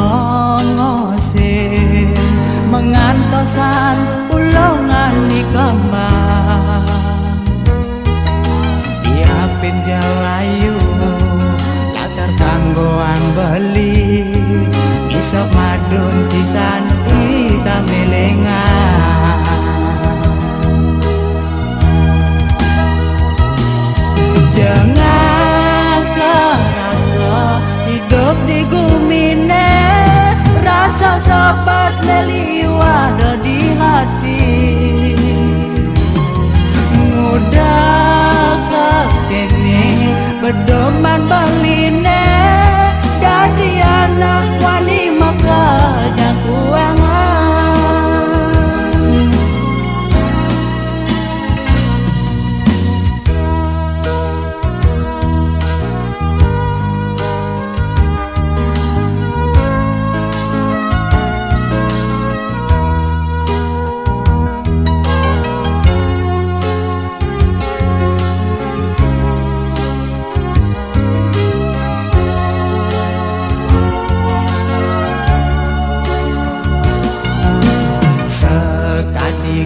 manongosin mengantosan ulungan di kembang diapin jalayu latar kanggoan beli isok madun sisan kita melengan jangan kerasa hidup di gumine rasa sobat leliwada di hati mudah kekini berdoman beline dari anak wani makanya kuangan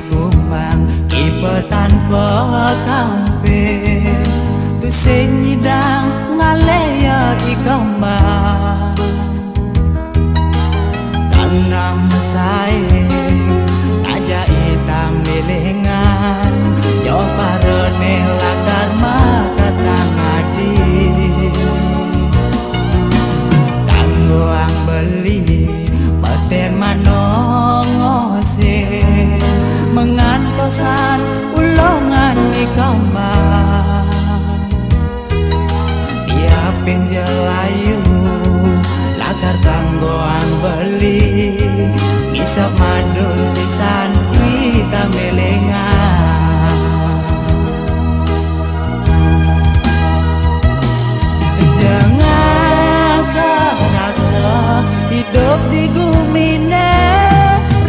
kumang kipe tanpa kamping tu senyidang ngaleya ikambang karena masaing aja hitam milingan yo parone lakar maka tangadi kanggo ang beli baten manongosin mengantosan ulungan di kembang diapin jalayu latar kanggoan beli isap madun sisan kita melengan jangan kerasa hidup di gumine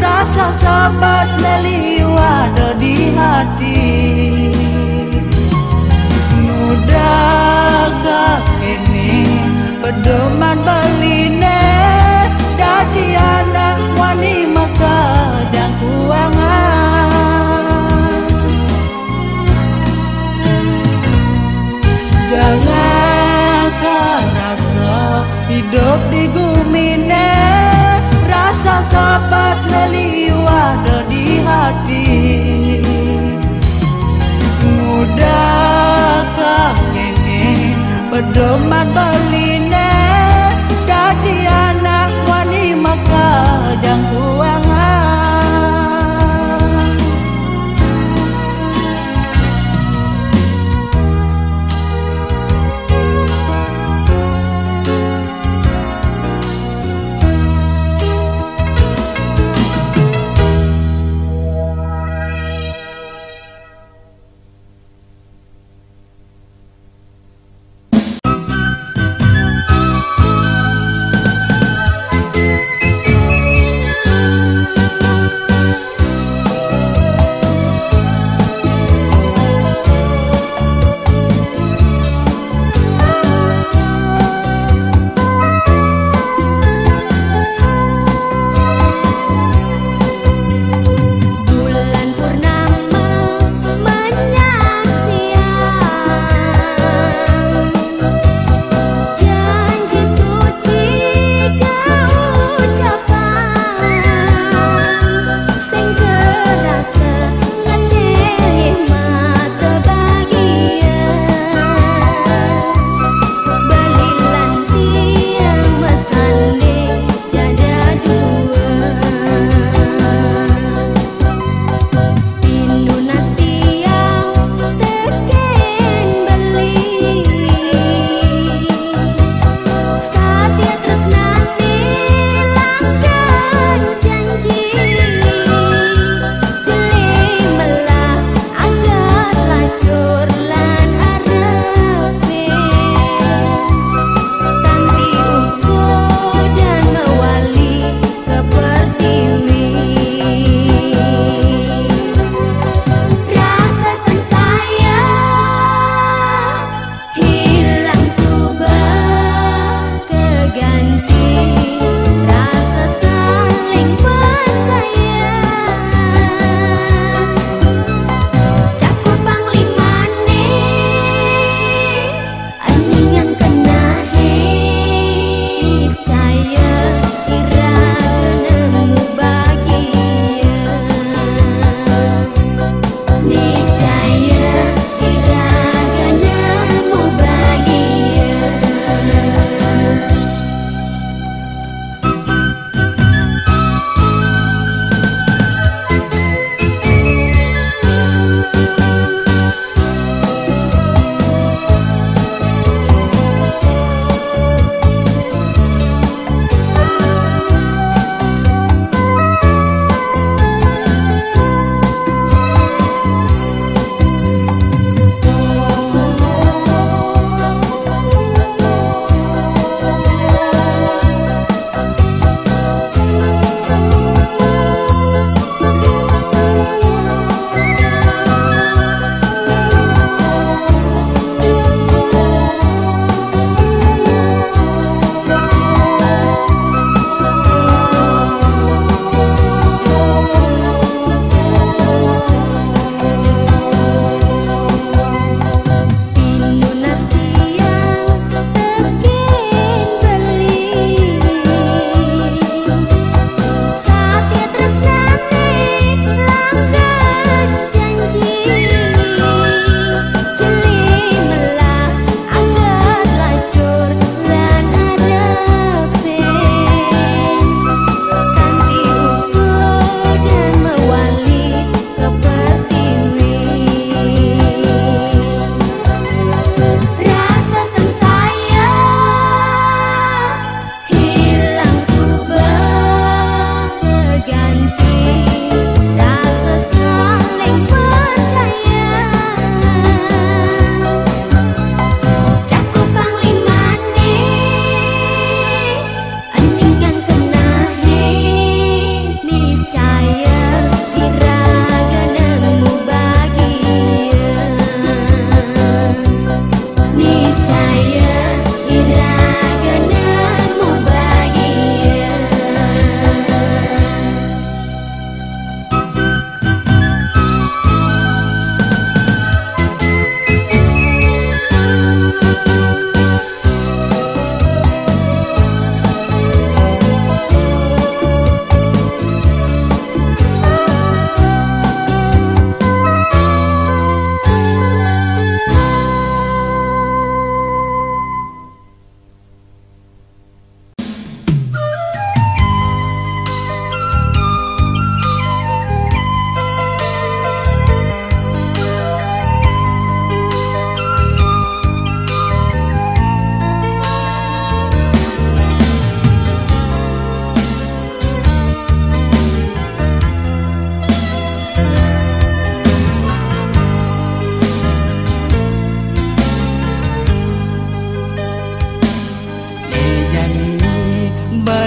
rasa sahabat leliwada di hati mudah kekini pedoman beline dari anak wani maka jang kuangan jangan kerasa hidup di gumine rasa sahabat leliwada di hati mudah kekini pedoman beline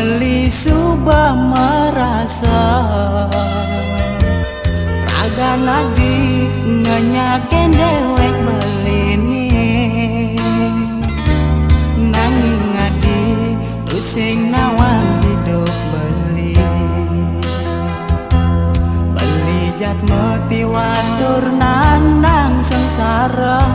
beli subah merasa raga nadi ngenyaken dewek belini nanging ngadi tusing nawang hidup beli jat metiwas turnan nang sengsara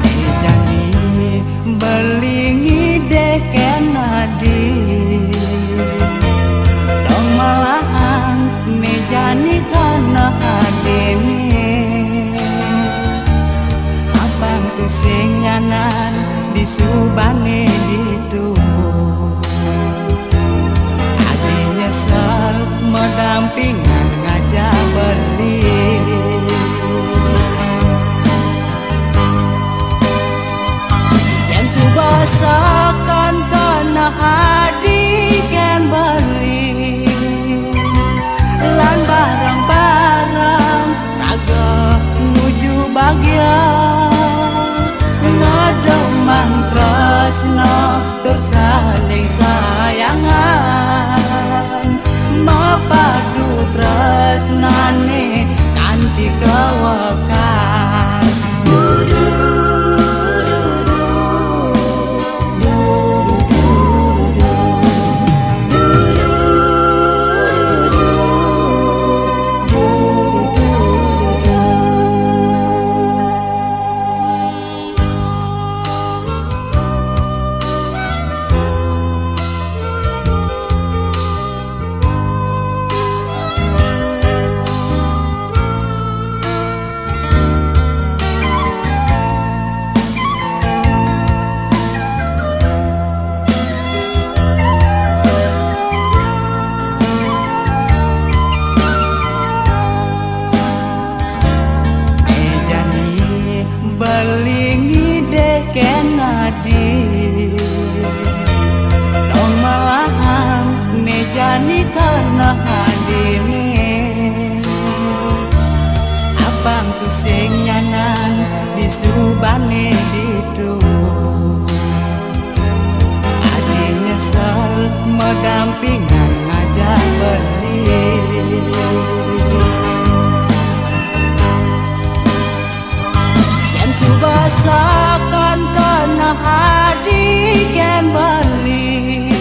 dijani belingi deken nadi dong malahan nejani karena adini abang tu sing nyanan disubane diduh adi nyesel mendampingan ngajak beli yang subasakan kena hadi kan beli lan barang-barang raga nuju bagian ngademang tresna tersaling sayangan mapadu tresnane kanthi kewekas belingi deken nadi dong malahan nejani karena hadini abang tu sing nyanan disubane diduh adi nyesel mendampingan ngajak beli subasakan kena hadi kan beli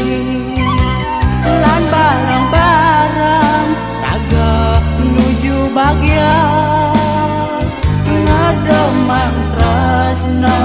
lan barang-barang raga nuju bagian ngademang tresna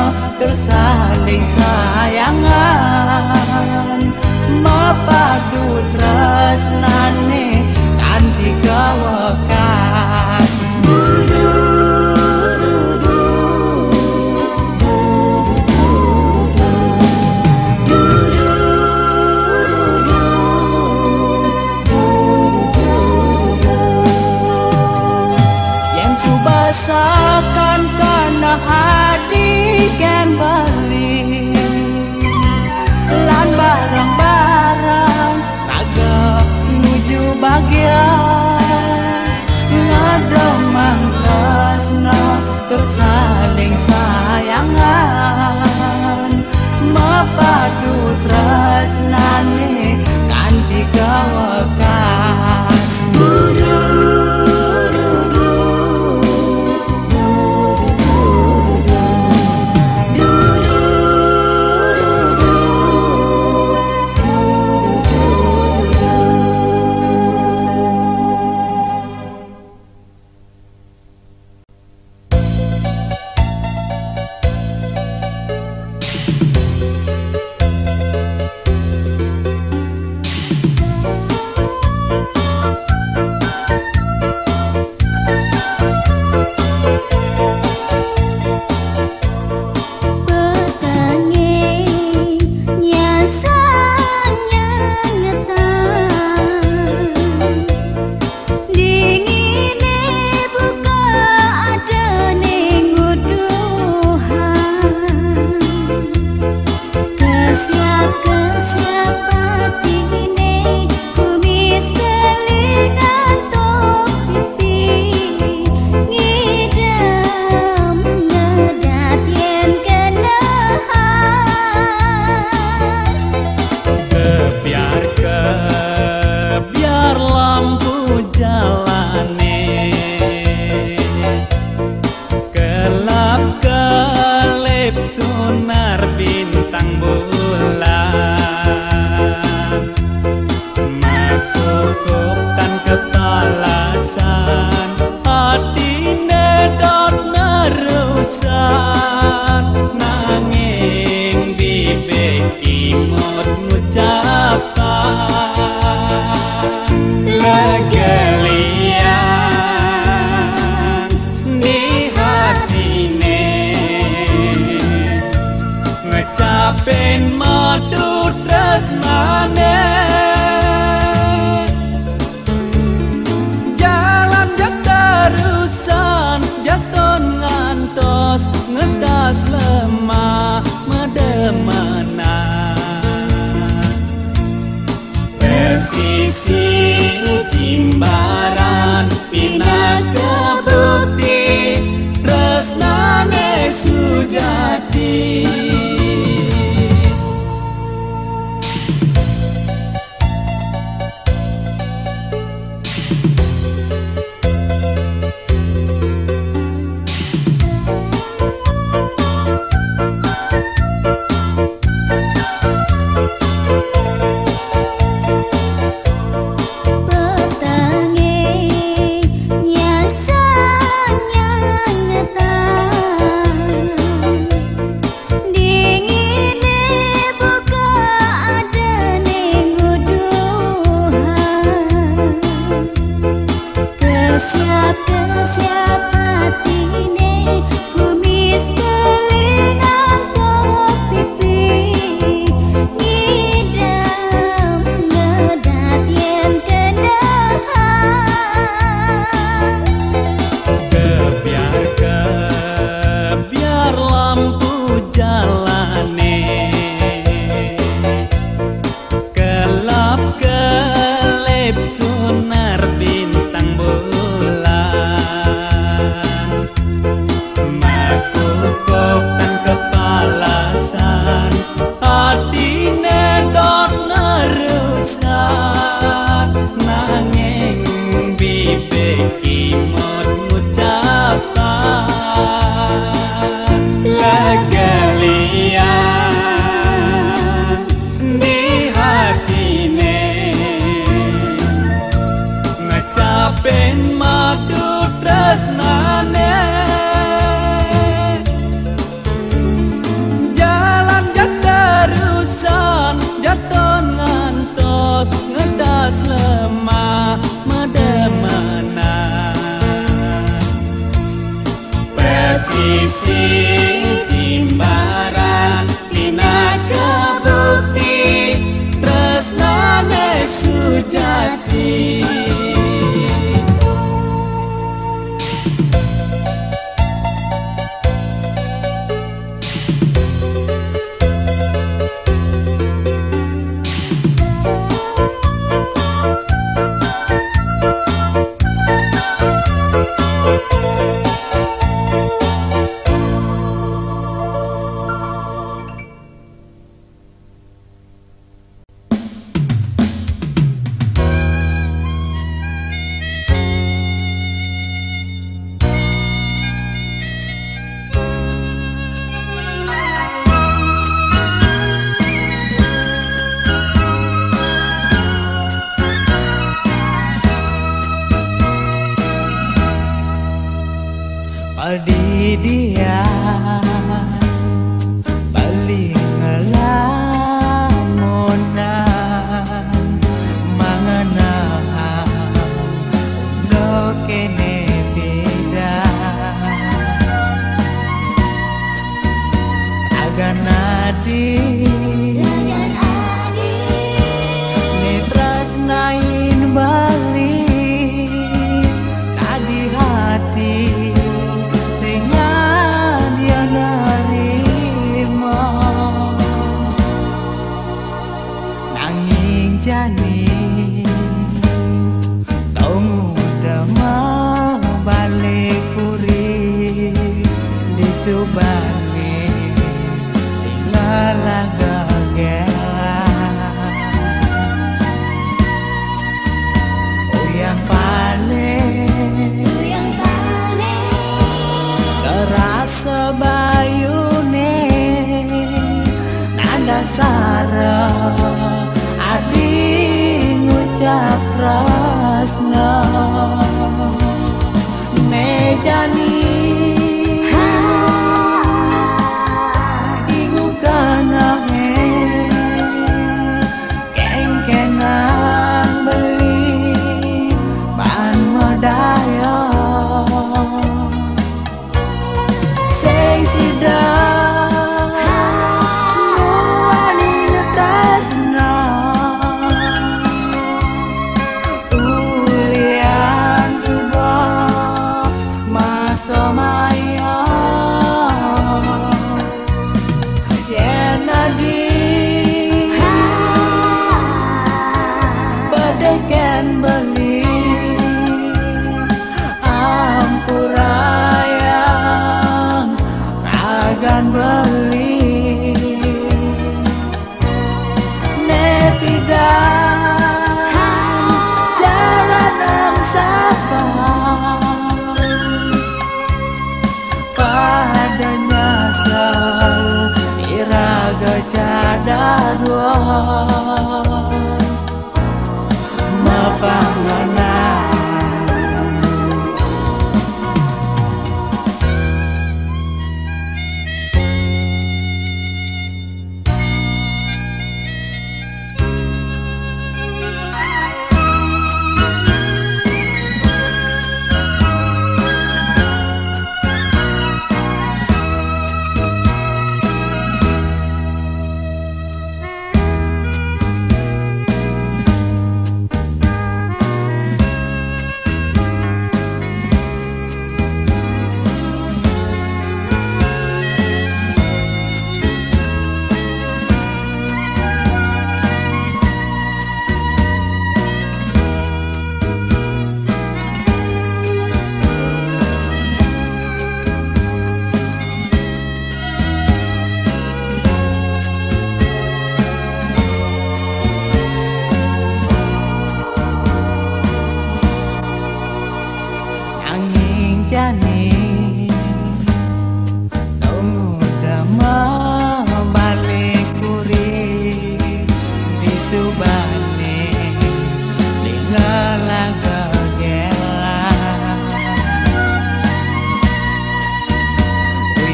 Pasisi Jimbaran pina kebukti tresnane sujati. Ben madu tresnane jalan jak terusan jaston ngantos ngedas lemah medemenan. Pasisi Jimbaran pina kebukti tresnane sujati. Padi dia balik ngelamunan manganah undo kene beda agan adi tresnain balik tadi hati jani tau muda mau balik kuri di subani tinggal gagela uyang paling terasa bayune nada sarang adi ngucap prasna mejani igu kanahe keng-kenang beli ban medaya sing sidang nuani ngetresna ulian subah masa laga gela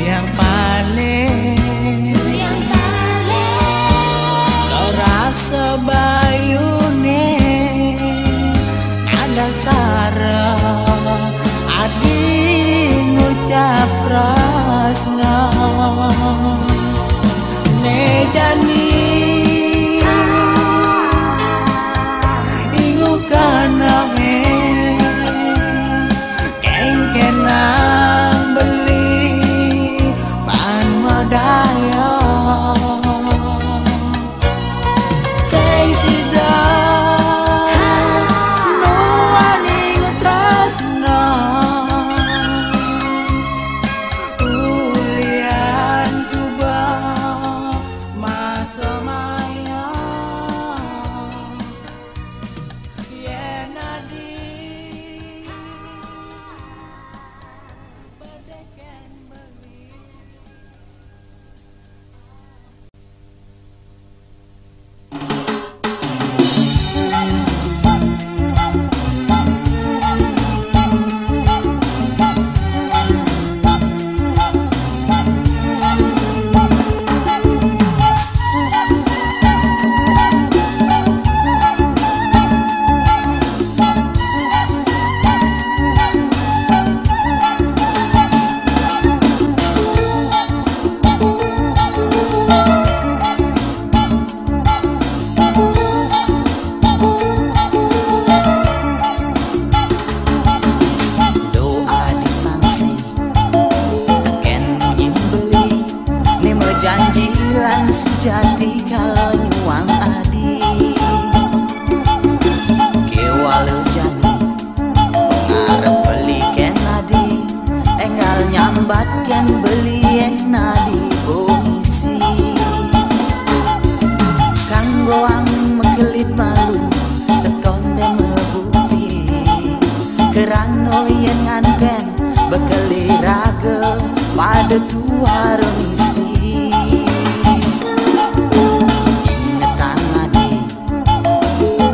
yang paling kau rasa bayune ada sarang adi ngucap tresna ne jani ingu kana he kengkenang beli ban madaya sing sida nuani tresna ulian subah masa maya yen adi bedeken beli. Doa disangsi teken nyim beli lima janjilan sujati kalau nyuang adi kewala jani pengarep beli ken adi enggal nyambat ken beli en nadi bomisi kanggoang mengkelit malu sekonde mebuti kerano yen nganten bekeli raga pada tua remisi ingetan adi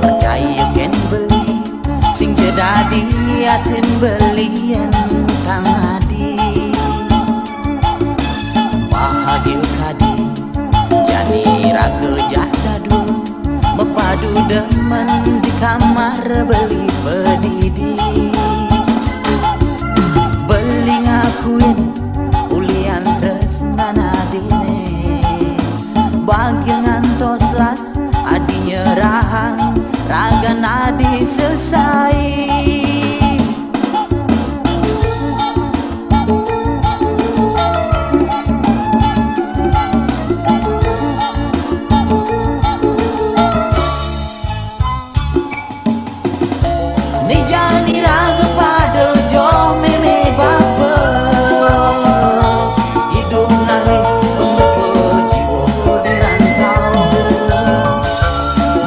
percaya ken beli sing jedadi aten belian utang adi bahagia kadi jadi raga jadadu mepadu demen di kamar beli pedidi beli ngakuin ulian tresna nadine bagi ngantos las adi nyerahang raga nadi selesai ni jani raga pada jomene bapa hidung ngalih pembeko jiwa di rantau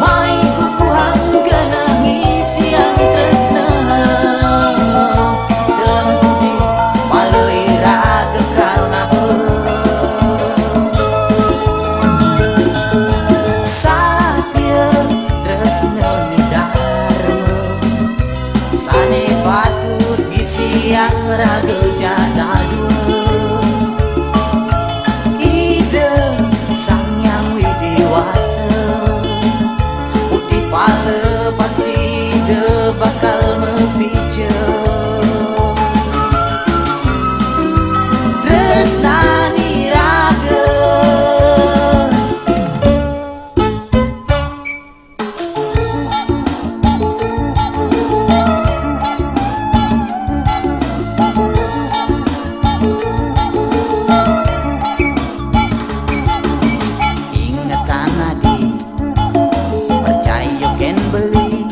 mai kukuhan kena ngisi yang tresna selemputi malai raga kalnape satya tresna ni dharma sane patut isi yang raga jadadu ide sang yang widiwasa putih pala pasti de bakal mempicu tresna ni raga ingetan adi percaya ken beli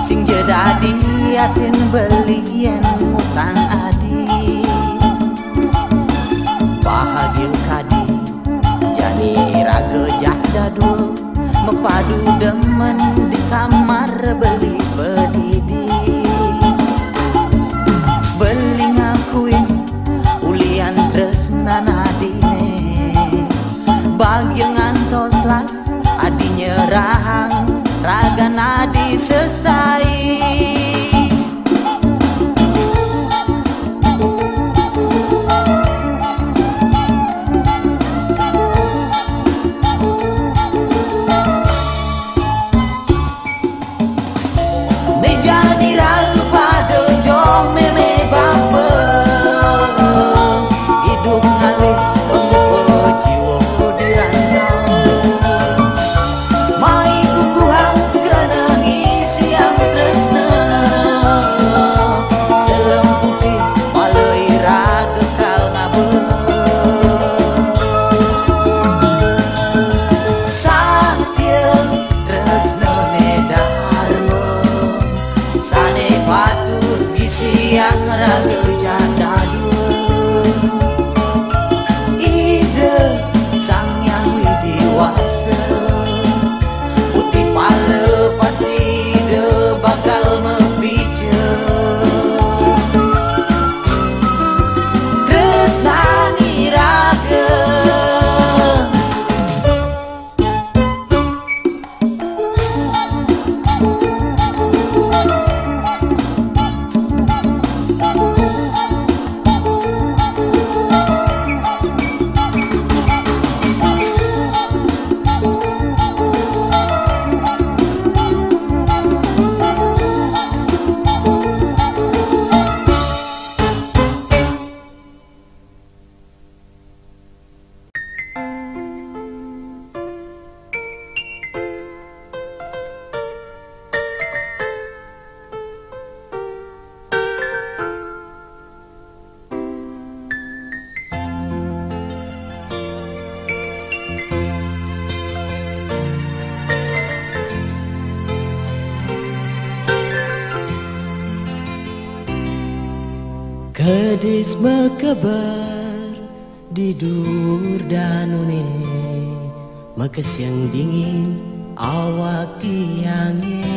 sing jedadi aten belian ngutang adi bahagia kadi jadi raga jadadu mepadu demen di kamar beli pedidi beli ngakuin ulian tresna nadine bagi ngantos las adi nyerahang raga nadi selesai Kedis mekeber di dur danune, maka siang dingin awak tiangnya.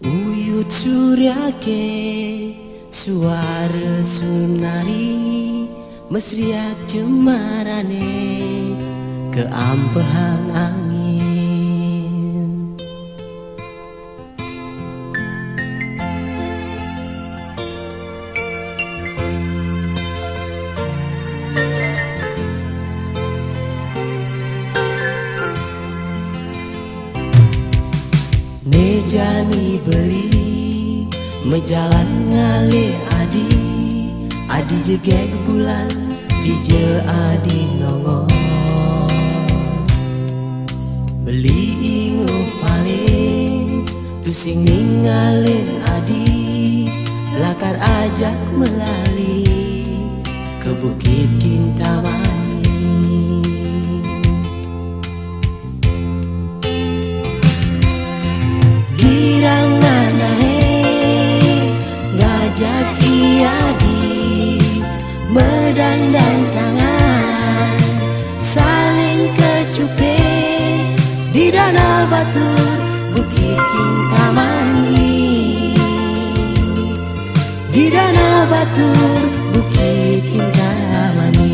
Uyut surya ke suara sunari, mesriak cemarane ke ampehang angin. Jani beli mejalan ngale adi, adi jegek bulan di je adi nongos. Beli ingu paling pusing ninggalin adi, lakar ajak melali ke Bukit Kintamani. Girang mana ngajak iadi, medandang tangan saling kecupe di danau batur Bukit Kintamani. Di danau batur Bukit Kintamani.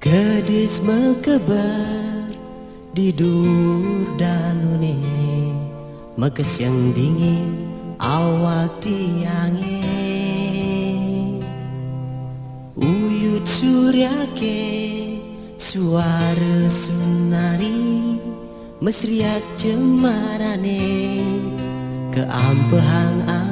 Kedis mekeber di dur danune, maka siang dingin awak tiangnya. Uyut surya ke suara sunari, mesriak cemarane ke ampehang angin.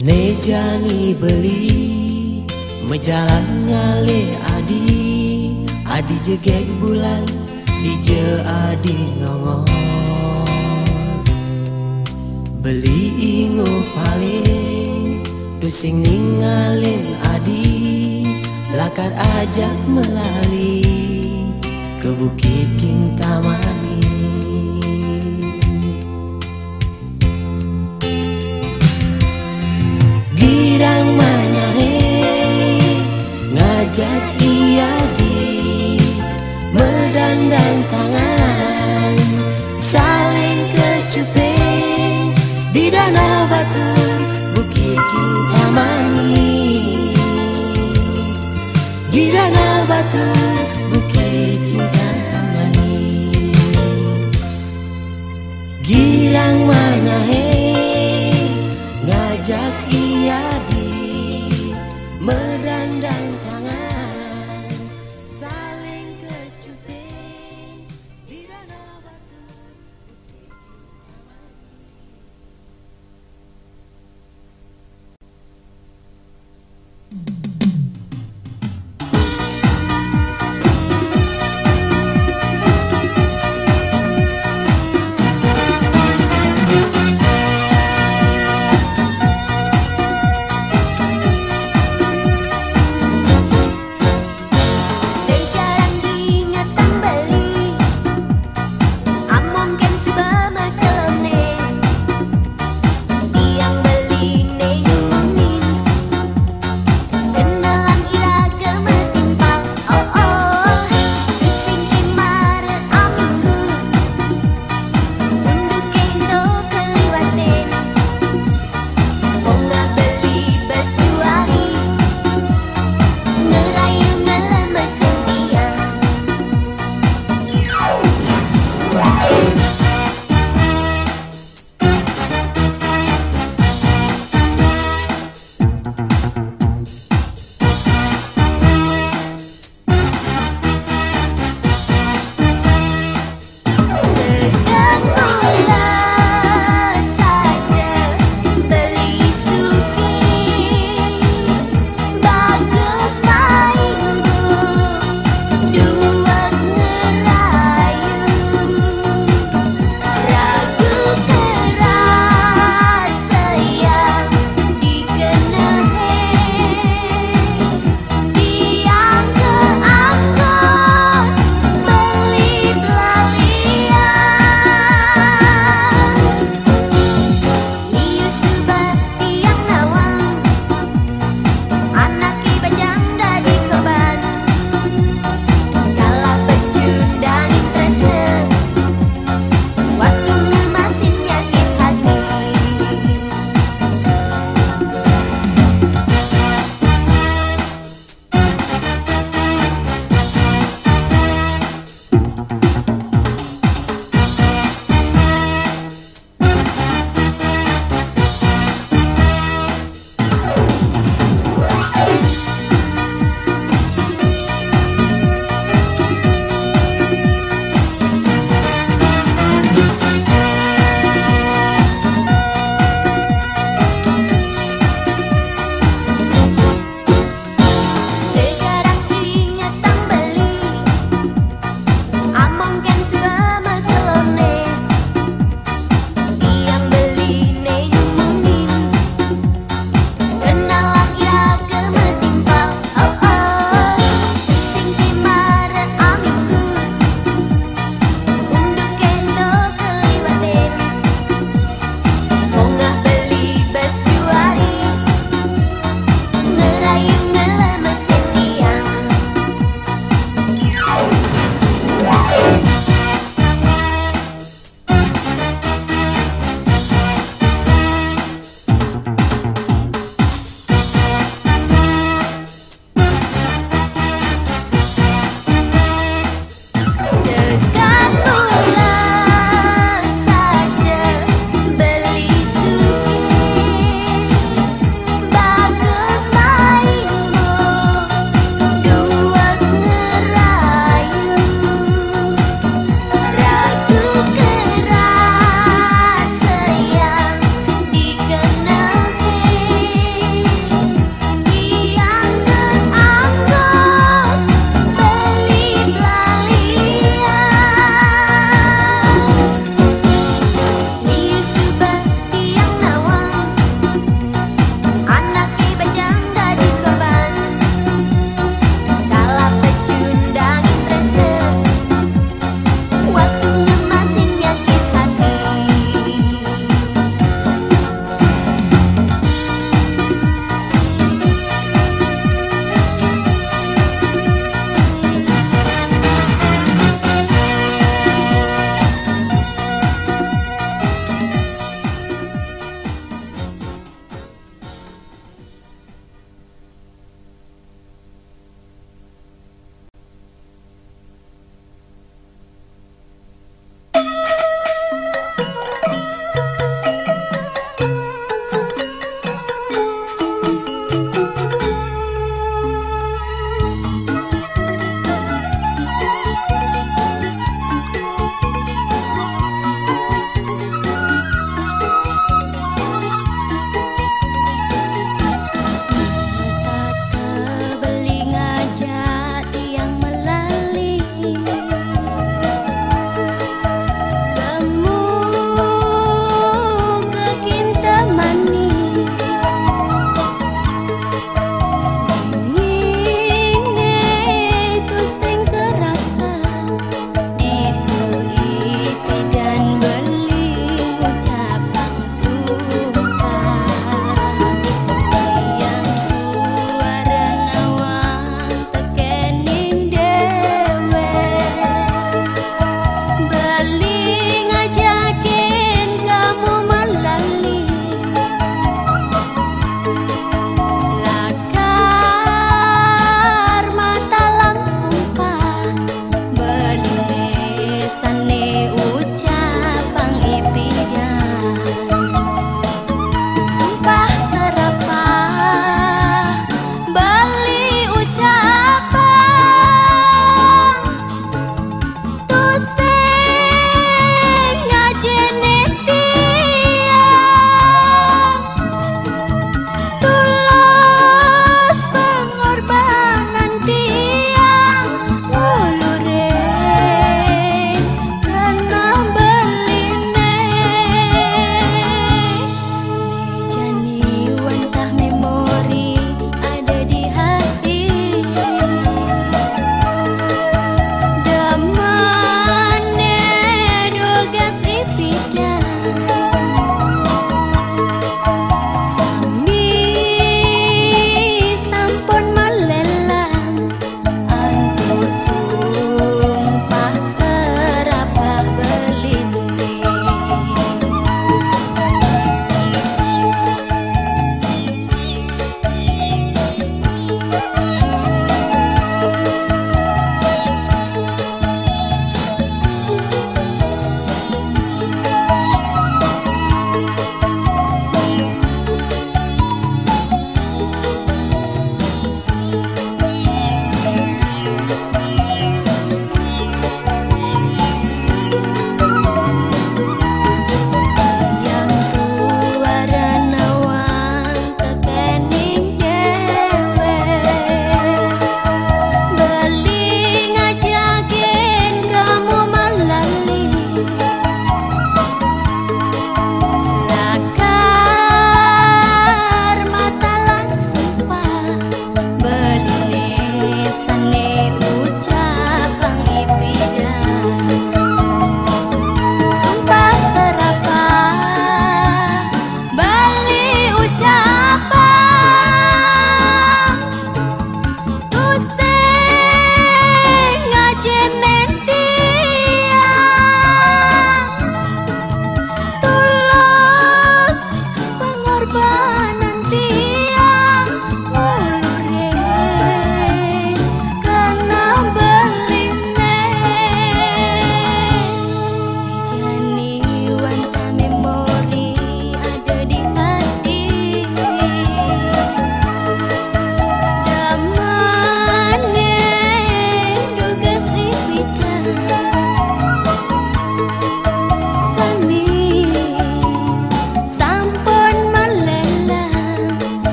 Nejani beli mejalan ngale adi, adi jegek bulan di je adi nongos. Beli ingu paling pusing ninggalin adi, lakar ajak melali ke Bukit Kintamani. Girang mana ngajak iadi, medandang tangan saling kecupe di danau batur Bukit Kintamani. Di danau batur Bukit Kintamani. Girang mana ngajak iadi, medandang tangan saling kecupe di danau batur Bukit Kintamani.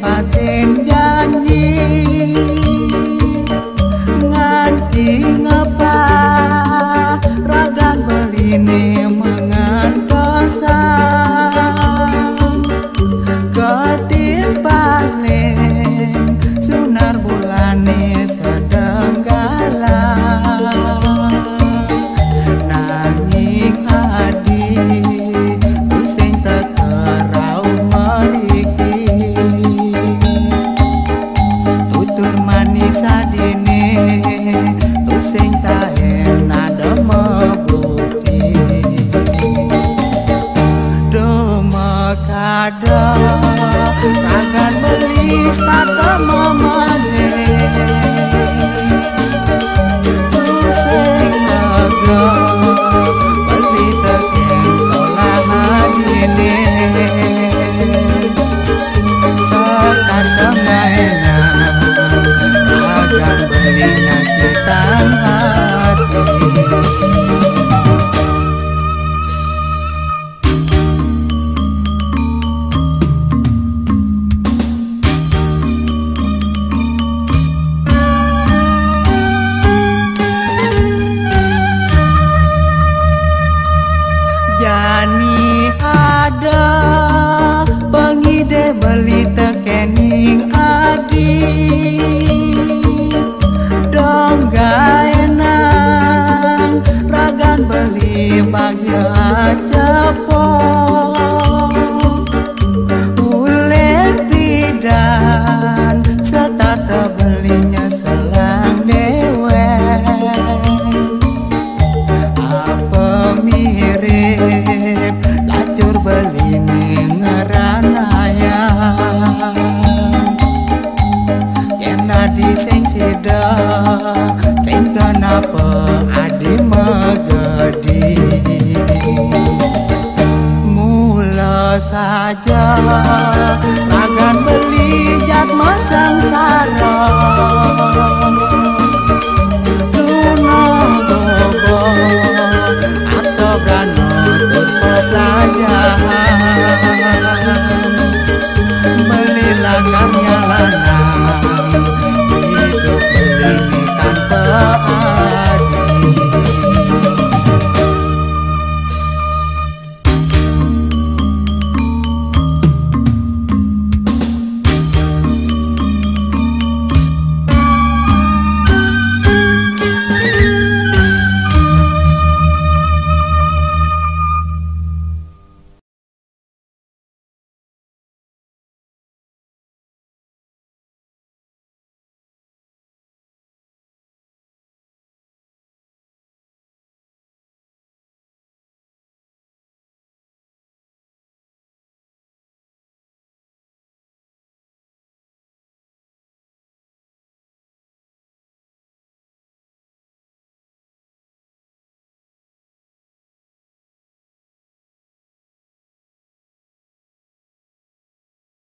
pasen janji nganti ngapa ragan beline mengantosan ketimpalen sunar bulane sedang galang nanging adi pusing tekerau meriki tutur manis adine pusing taen nada mebukti kada ragan belis tata memade pusing lega beli teken solah hadine sekar dengaina ragan beli nyakitan hati. Jani ada pengide beli tekening adi dong gaenang ragan beli bahagia cepo ulen bidan setata belinya selang dewen apa mirip lacur beline ngeranayang yen adi sing sida sing kenapa adi megedi mula saja